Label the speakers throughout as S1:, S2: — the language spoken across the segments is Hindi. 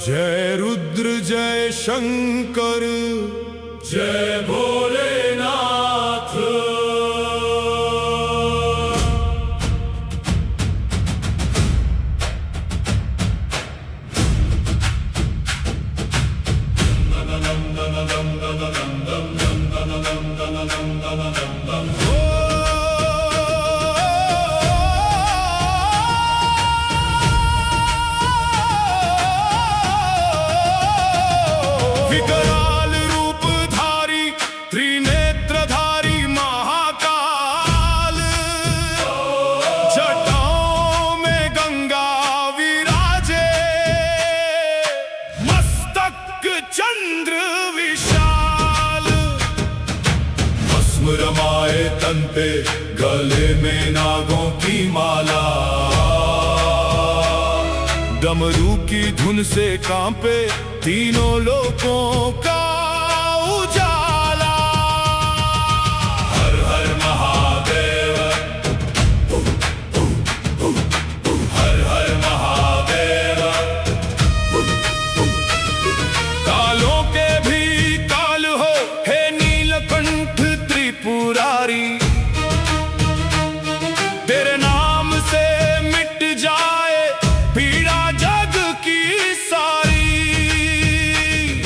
S1: जय रुद्र जय शंकर जय भोलेनाथ। विकराल रूपधारी त्रिनेत्रधारी महाकाल, जटाओं में गंगा विराजे, मस्तक चंद्र विशाल। भस्म रमाए तन पे, गले में नागों की माला, डमरू की धुन से कांपे तीनों लोकों का उजाला। हर हर महादेव, हर हर महादेव। कालों के भी काल हो हे नीलकंठ त्रिपुरारी, तेरे नाम से मिट जाए पीड़ा जग की सारी।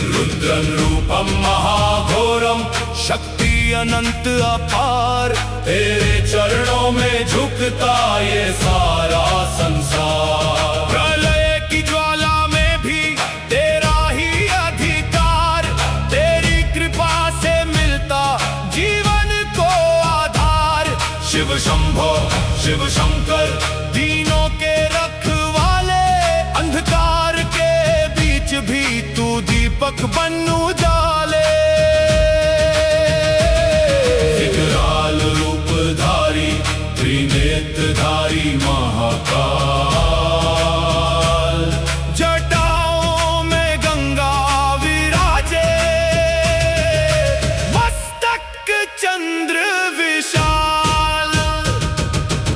S1: रुद्रं रूपम महाघोरम, शक्ति अनंत अपार, तेरे चरणों में झुकता ये सारा संसार। प्रलय की ज्वाला में भी तेरा ही अधिकार, तेरी कृपा से मिलता जीवन को आधार। शिव शंभो शिव शंकर, दीनों के रखवाले, अंधकार के बीच भी तू दीपक बन उजाले। विकराल रूपधारी त्रिनेत्रधारी महाकाल, जटाओं में गंगा विराजे, मस्तक चंद्र विशाल।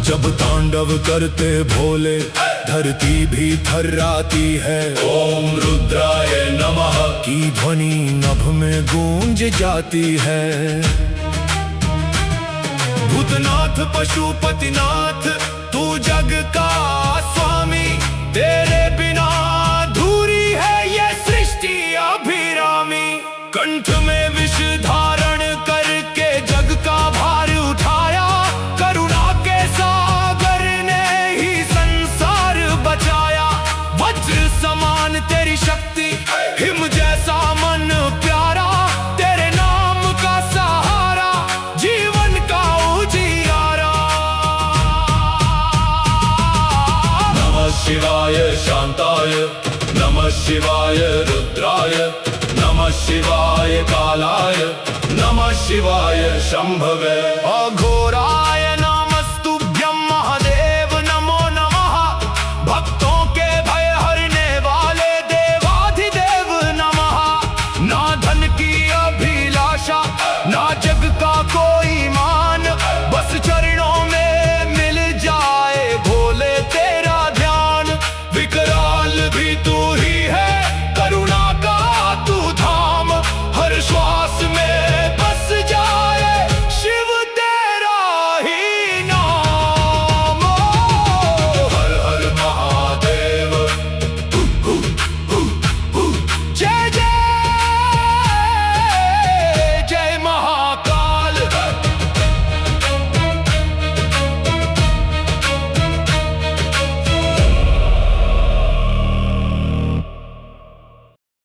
S1: जब तांडव करते भोले, धरती भी थर्राती है। ओम रुद्राय नमः की ध्वनि नभ में गूंज जाती है। भूतनाथ पशुपतिनाथ, तू जग का स्वामी, तेरे बिना अधूरी है ये सृष्टि अभिरामी। कंठ में विष धारण करके जग का भार उठाया, करुणा के सागर ने ही संसार बचाया। वज्र समान तेरी शक्ति, हिम जैसा मन प्यारा, तेरे नाम का सहारा, जीवन का उजियारा। नमः शिवाय शांताय, नमः शिवाय रुद्राय, नमः शिवाय कालाय, नमः शिवाय शंभवे।